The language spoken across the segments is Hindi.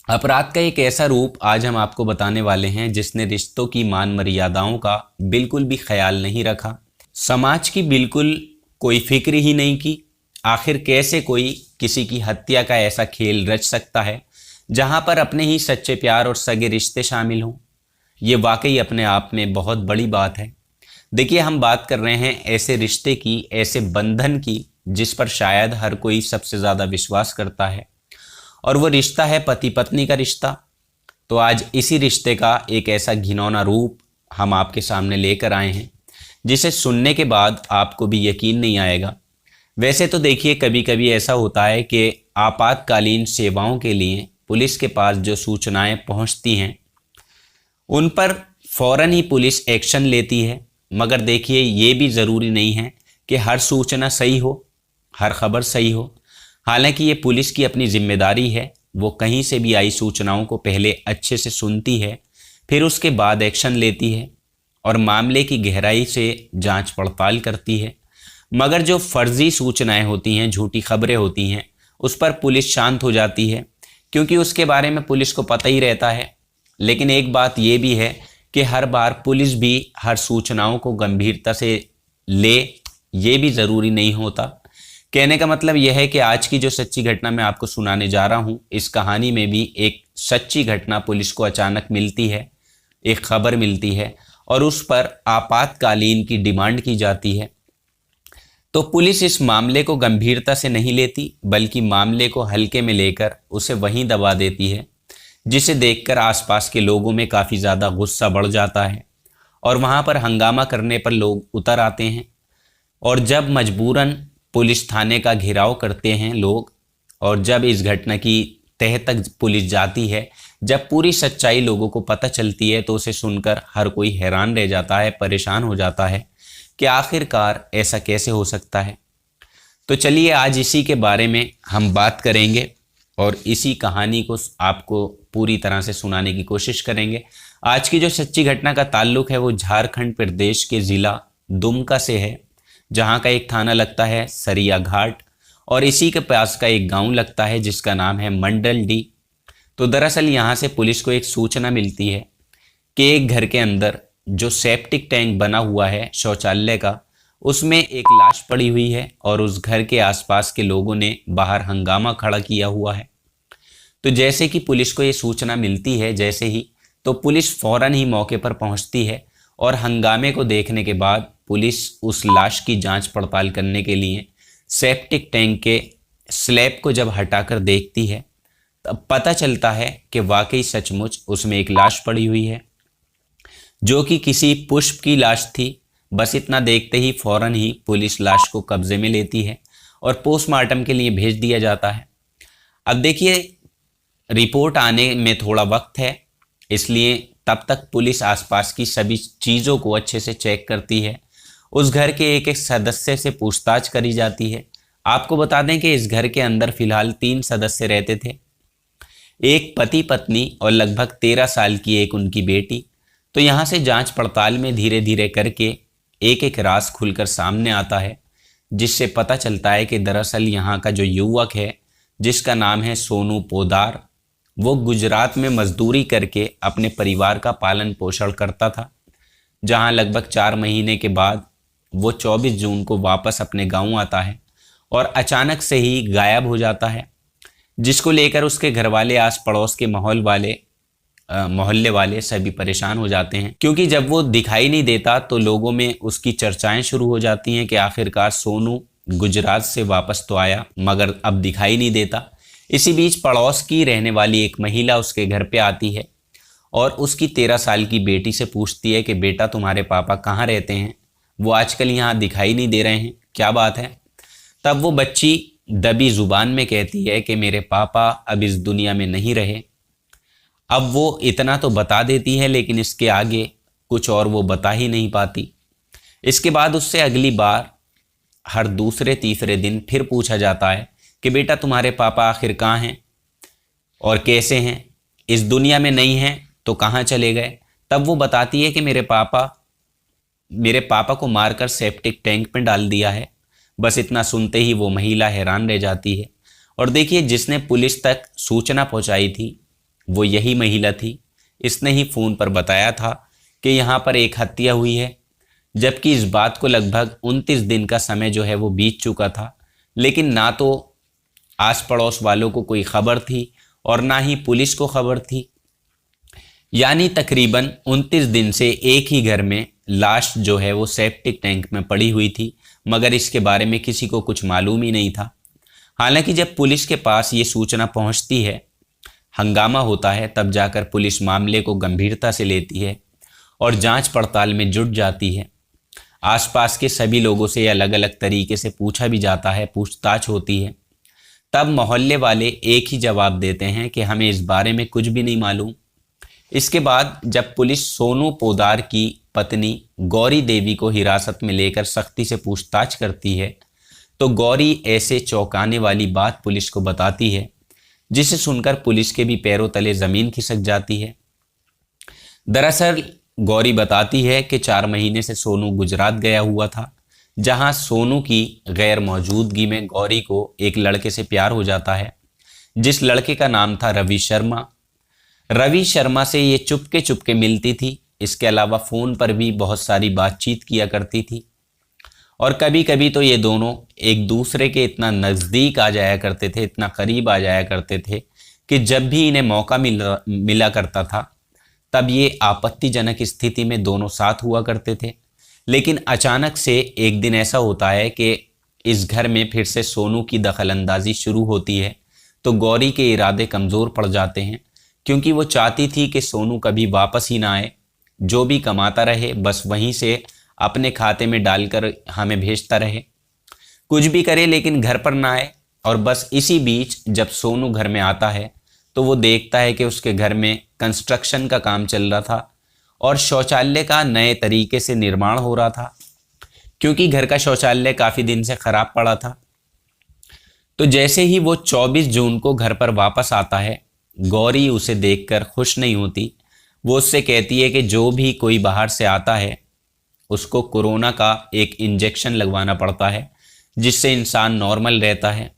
अपराध का एक ऐसा रूप आज हम आपको बताने वाले हैं जिसने रिश्तों की मान मर्यादाओं का बिल्कुल भी ख्याल नहीं रखा, समाज की बिल्कुल कोई फिक्र ही नहीं की। आखिर कैसे कोई किसी की हत्या का ऐसा खेल रच सकता है जहां पर अपने ही सच्चे प्यार और सगे रिश्ते शामिल हों। ये वाकई अपने आप में बहुत बड़ी बात है। देखिए, हम बात कर रहे हैं ऐसे रिश्ते की, ऐसे बंधन की जिस पर शायद हर कोई सबसे ज़्यादा विश्वास करता है, और वो रिश्ता है पति पत्नी का रिश्ता। तो आज इसी रिश्ते का एक ऐसा घिनौना रूप हम आपके सामने लेकर आए हैं जिसे सुनने के बाद आपको भी यकीन नहीं आएगा। वैसे तो देखिए, कभी कभी ऐसा होता है कि आपातकालीन सेवाओं के लिए पुलिस के पास जो सूचनाएं पहुंचती हैं उन पर फौरन ही पुलिस एक्शन लेती है। मगर देखिए, ये भी ज़रूरी नहीं है कि हर सूचना सही हो, हर खबर सही हो। हालांकि ये पुलिस की अपनी जिम्मेदारी है। वो कहीं से भी आई सूचनाओं को पहले अच्छे से सुनती है, फिर उसके बाद एक्शन लेती है और मामले की गहराई से जांच पड़ताल करती है। मगर जो फर्जी सूचनाएं होती हैं, झूठी खबरें होती हैं, उस पर पुलिस शांत हो जाती है क्योंकि उसके बारे में पुलिस को पता ही रहता है। लेकिन एक बात ये भी है कि हर बार पुलिस भी हर सूचनाओं को गंभीरता से ले, ये भी ज़रूरी नहीं होता। कहने का मतलब यह है कि आज की जो सच्ची घटना मैं आपको सुनाने जा रहा हूँ, इस कहानी में भी एक सच्ची घटना पुलिस को अचानक मिलती है, एक खबर मिलती है और उस पर आपातकालीन की डिमांड की जाती है। तो पुलिस इस मामले को गंभीरता से नहीं लेती, बल्कि मामले को हल्के में लेकर उसे वहीं दबा देती है, जिसे देखकर आसपास के लोगों में काफ़ी ज़्यादा गुस्सा बढ़ जाता है और वहाँ पर हंगामा करने पर लोग उतर आते हैं। और जब मजबूरन पुलिस थाने का घेराव करते हैं लोग, और जब इस घटना की तह तक पुलिस जाती है, जब पूरी सच्चाई लोगों को पता चलती है, तो उसे सुनकर हर कोई हैरान रह जाता है, परेशान हो जाता है कि आखिरकार ऐसा कैसे हो सकता है। तो चलिए, आज इसी के बारे में हम बात करेंगे और इसी कहानी को आपको पूरी तरह से सुनाने की कोशिश करेंगे। आज की जो सच्ची घटना का ताल्लुक है वो झारखंड प्रदेश के ज़िला दुमका से है, जहाँ का एक थाना लगता है सरिया घाट और इसी के पास का एक गांव लगता है जिसका नाम है मंडल डी। तो दरअसल यहाँ से पुलिस को एक सूचना मिलती है कि एक घर के अंदर जो सेप्टिक टैंक बना हुआ है शौचालय का, उसमें एक लाश पड़ी हुई है और उस घर के आसपास के लोगों ने बाहर हंगामा खड़ा किया हुआ है। तो जैसे कि पुलिस को ये सूचना मिलती है, जैसे ही, तो पुलिस फौरन ही मौके पर पहुंचती है और हंगामे को देखने के बाद पुलिस उस लाश की जांच पड़ताल करने के लिए सेप्टिक टैंक के स्लैब को जब हटाकर देखती है, तब पता चलता है कि वाकई सचमुच उसमें एक लाश पड़ी हुई है, जो कि किसी पुष्प की लाश थी। बस इतना देखते ही फौरन ही पुलिस लाश को कब्जे में लेती है और पोस्टमार्टम के लिए भेज दिया जाता है। अब देखिए, रिपोर्ट आने में थोड़ा वक्त है, इसलिए तब तक पुलिस आसपास की सभी चीज़ों को अच्छे से चेक करती है। उस घर के एक एक सदस्य से पूछताछ करी जाती है। आपको बता दें कि इस घर के अंदर फिलहाल 3 सदस्य रहते थे, एक पति पत्नी और लगभग 13 साल की एक उनकी बेटी। तो यहाँ से जांच पड़ताल में धीरे धीरे करके एक एक राज खुलकर सामने आता है, जिससे पता चलता है कि दरअसल यहाँ का जो युवक है, जिसका नाम है सोनू पोदार, वो गुजरात में मजदूरी करके अपने परिवार का पालन पोषण करता था, जहाँ लगभग 4 महीने के बाद वो 24 जून को वापस अपने गांव आता है और अचानक से ही गायब हो जाता है, जिसको लेकर उसके घर वाले, आस पड़ोस के मोहल्ले वाले सभी परेशान हो जाते हैं, क्योंकि जब वो दिखाई नहीं देता तो लोगों में उसकी चर्चाएं शुरू हो जाती हैं कि आखिरकार सोनू गुजरात से वापस तो आया मगर अब दिखाई नहीं देता। इसी बीच पड़ोस की रहने वाली एक महिला उसके घर पे आती है और उसकी 13 साल की बेटी से पूछती है कि बेटा, तुम्हारे पापा कहाँ रहते हैं, वो आजकल यहाँ दिखाई नहीं दे रहे हैं, क्या बात है। तब वो बच्ची दबी जुबान में कहती है कि मेरे पापा अब इस दुनिया में नहीं रहे। अब वो इतना तो बता देती है, लेकिन इसके आगे कुछ और वो बता ही नहीं पाती। इसके बाद उससे अगली बार हर दूसरे तीसरे दिन फिर पूछा जाता है कि बेटा, तुम्हारे पापा आखिर कहाँ हैं और कैसे हैं, इस दुनिया में नहीं हैं तो कहाँ चले गए। तब वो बताती है कि मेरे पापा को मारकर सेप्टिक टैंक में डाल दिया है। बस इतना सुनते ही वो महिला हैरान रह जाती है। और देखिए, जिसने पुलिस तक सूचना पहुंचाई थी वो यही महिला थी। इसने ही फ़ोन पर बताया था कि यहाँ पर एक हत्या हुई है, जबकि इस बात को लगभग 29 दिन का समय जो है वो बीत चुका था, लेकिन ना तो आस पड़ोस वालों को कोई खबर थी और ना ही पुलिस को खबर थी। यानी तकरीबन 29 दिन से एक ही घर में लाश जो है वो सेप्टिक टैंक में पड़ी हुई थी, मगर इसके बारे में किसी को कुछ मालूम ही नहीं था। हालांकि जब पुलिस के पास ये सूचना पहुंचती है, हंगामा होता है, तब जाकर पुलिस मामले को गंभीरता से लेती है और जांच पड़ताल में जुट जाती है। आसपास के सभी लोगों से अलग अलग तरीके से पूछा भी जाता है, पूछताछ होती है। तब मोहल्ले वाले एक ही जवाब देते हैं कि हमें इस बारे में कुछ भी नहीं मालूम। इसके बाद जब पुलिस सोनू पोदार की पत्नी गौरी देवी को हिरासत में लेकर सख्ती से पूछताछ करती है, तो गौरी ऐसे चौंकाने वाली बात पुलिस को बताती है जिसे सुनकर पुलिस के भी पैरों तले ज़मीन खिसक जाती है। दरअसल गौरी बताती है कि 4 महीने से सोनू गुजरात गया हुआ था, जहां सोनू की गैर मौजूदगी में गौरी को एक लड़के से प्यार हो जाता है, जिस लड़के का नाम था रवि शर्मा। रवि शर्मा से ये चुपके चुपके मिलती थी। इसके अलावा फ़ोन पर भी बहुत सारी बातचीत किया करती थी और कभी कभी तो ये दोनों एक दूसरे के इतना नज़दीक आ जाया करते थे, इतना करीब आ जाया करते थे कि जब भी इन्हें मौका मिला करता था तब ये आपत्तिजनक स्थिति में दोनों साथ हुआ करते थे। लेकिन अचानक से एक दिन ऐसा होता है कि इस घर में फिर से सोनू की दखलंदाजी शुरू होती है, तो गौरी के इरादे कमज़ोर पड़ जाते हैं, क्योंकि वो चाहती थी कि सोनू कभी वापस ही ना आए, जो भी कमाता रहे बस वहीं से अपने खाते में डालकर हमें भेजता रहे, कुछ भी करे लेकिन घर पर ना आए। और बस इसी बीच जब सोनू घर में आता है तो वो देखता है कि उसके घर में कंस्ट्रक्शन का काम चल रहा था और शौचालय का नए तरीके से निर्माण हो रहा था, क्योंकि घर का शौचालय काफ़ी दिन से ख़राब पड़ा था। तो जैसे ही वो 24 जून को घर पर वापस आता है, गौरी उसे देखकर खुश नहीं होती। वो उससे कहती है कि जो भी कोई बाहर से आता है उसको कोरोना का एक इंजेक्शन लगवाना पड़ता है, जिससे इंसान नॉर्मल रहता है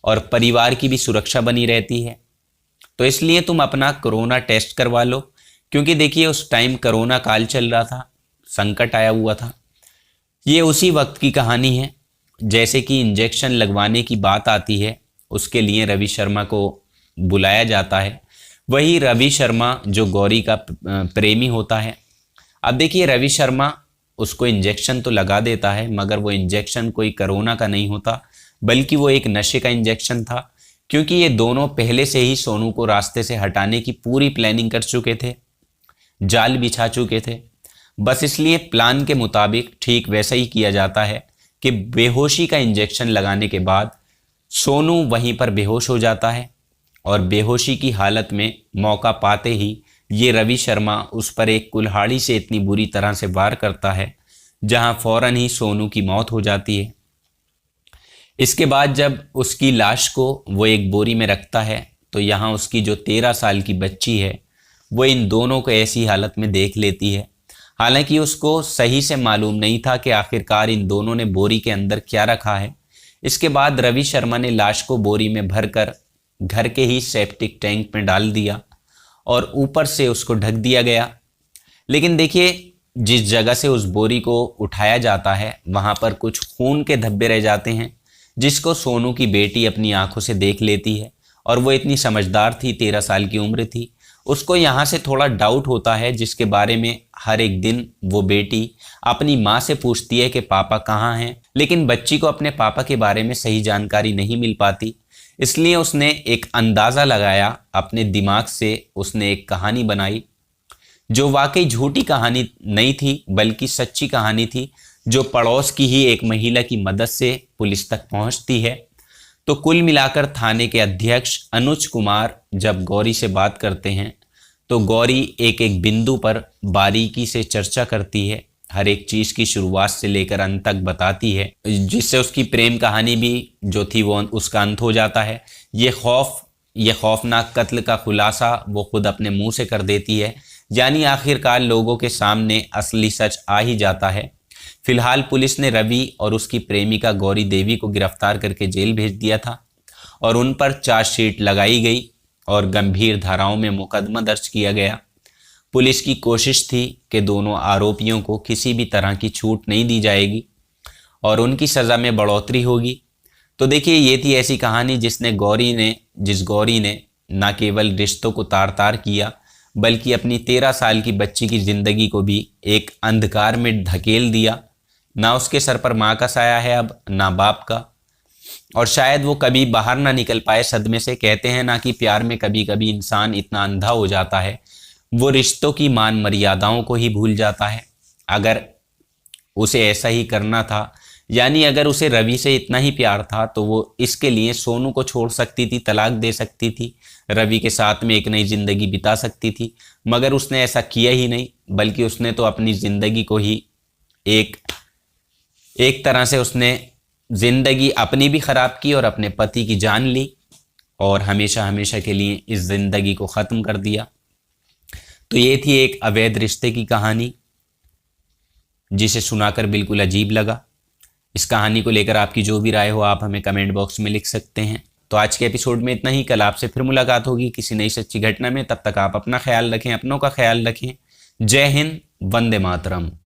और परिवार की भी सुरक्षा बनी रहती है। तो इसलिए तुम अपना कोरोना टेस्ट करवा लो, क्योंकि देखिए उस टाइम कोरोना काल चल रहा था, संकट आया हुआ था। ये उसी वक्त की कहानी है। जैसे कि इंजेक्शन लगवाने की बात आती है, उसके लिए रवि शर्मा को बुलाया जाता है। वही रवि शर्मा जो गौरी का प्रेमी होता है। अब देखिए रवि शर्मा उसको इंजेक्शन तो लगा देता है, मगर वो इंजेक्शन कोई कोरोना का नहीं होता, बल्कि वो एक नशे का इंजेक्शन था, क्योंकि ये दोनों पहले से ही सोनू को रास्ते से हटाने की पूरी प्लानिंग कर चुके थे, जाल बिछा चुके थे। बस इसलिए प्लान के मुताबिक ठीक वैसा ही किया जाता है कि बेहोशी का इंजेक्शन लगाने के बाद सोनू वहीं पर बेहोश हो जाता है और बेहोशी की हालत में मौका पाते ही ये रवि शर्मा उस पर एक कुल्हाड़ी से इतनी बुरी तरह से वार करता है, जहां फौरन ही सोनू की मौत हो जाती है। इसके बाद जब उसकी लाश को वो एक बोरी में रखता है, तो यहाँ उसकी जो 13 साल की बच्ची है वो इन दोनों को ऐसी हालत में देख लेती है। हालांकि उसको सही से मालूम नहीं था कि आखिरकार इन दोनों ने बोरी के अंदर क्या रखा है। इसके बाद रवि शर्मा ने लाश को बोरी में भरकर घर के ही सेप्टिक टैंक में डाल दिया और ऊपर से उसको ढक दिया गया। लेकिन देखिए जिस जगह से उस बोरी को उठाया जाता है वहाँ पर कुछ खून के धब्बे रह जाते हैं, जिसको सोनू की बेटी अपनी आंखों से देख लेती है। और वो इतनी समझदार थी, 13 साल की उम्र थी, उसको यहाँ से थोड़ा डाउट होता है, जिसके बारे में हर एक दिन वो बेटी अपनी माँ से पूछती है कि पापा कहाँ हैं। लेकिन बच्ची को अपने पापा के बारे में सही जानकारी नहीं मिल पाती, इसलिए उसने एक अंदाज़ा लगाया, अपने दिमाग से उसने एक कहानी बनाई जो वाकई झूठी कहानी नहीं थी बल्कि सच्ची कहानी थी, जो पड़ोस की ही एक महिला की मदद से पुलिस तक पहुंचती है। तो कुल मिलाकर थाने के अध्यक्ष अनुज कुमार जब गौरी से बात करते हैं तो गौरी एक एक बिंदु पर बारीकी से चर्चा करती है, हर एक चीज़ की शुरुआत से लेकर अंत तक बताती है, जिससे उसकी प्रेम कहानी भी जो थी वो उसका अंत हो जाता है। ये खौफनाक कत्ल का खुलासा वो खुद अपने मुंह से कर देती है, यानी आखिरकार लोगों के सामने असली सच आ ही जाता है। फिलहाल पुलिस ने रवि और उसकी प्रेमिका गौरी देवी को गिरफ्तार करके जेल भेज दिया था और उन पर चार्जशीट लगाई गई और गंभीर धाराओं में मुकदमा दर्ज किया गया। पुलिस की कोशिश थी कि दोनों आरोपियों को किसी भी तरह की छूट नहीं दी जाएगी और उनकी सज़ा में बढ़ोतरी होगी। तो देखिए, ये थी ऐसी कहानी जिस गौरी ने न केवल रिश्तों को तार तार किया, बल्कि अपनी 13 साल की बच्ची की ज़िंदगी को भी एक अंधकार में धकेल दिया। ना उसके सर पर माँ का साया है अब, ना बाप का, और शायद वो कभी बाहर ना निकल पाए सदमे से। कहते हैं ना कि प्यार में कभी कभी इंसान इतना अंधा हो जाता है, वो रिश्तों की मान मर्यादाओं को ही भूल जाता है। अगर उसे ऐसा ही करना था, यानी अगर उसे रवि से इतना ही प्यार था, तो वो इसके लिए सोनू को छोड़ सकती थी, तलाक दे सकती थी, रवि के साथ में एक नई ज़िंदगी बिता सकती थी। मगर उसने ऐसा किया ही नहीं, बल्कि उसने तो अपनी ज़िंदगी को ही एक तरह से उसने ज़िंदगी अपनी भी ख़राब की और अपने पति की जान ली और हमेशा हमेशा के लिए इस ज़िंदगी को ख़त्म कर दिया। तो ये थी एक अवैध रिश्ते की कहानी, जिसे सुनाकर बिल्कुल अजीब लगा। इस कहानी को लेकर आपकी जो भी राय हो आप हमें कमेंट बॉक्स में लिख सकते हैं। तो आज के एपिसोड में इतना ही। कल आपसे फिर मुलाकात होगी किसी नई सच्ची घटना में। तब तक आप अपना ख्याल रखें, अपनों का ख्याल रखें। जय हिंद, वंदे मातरम।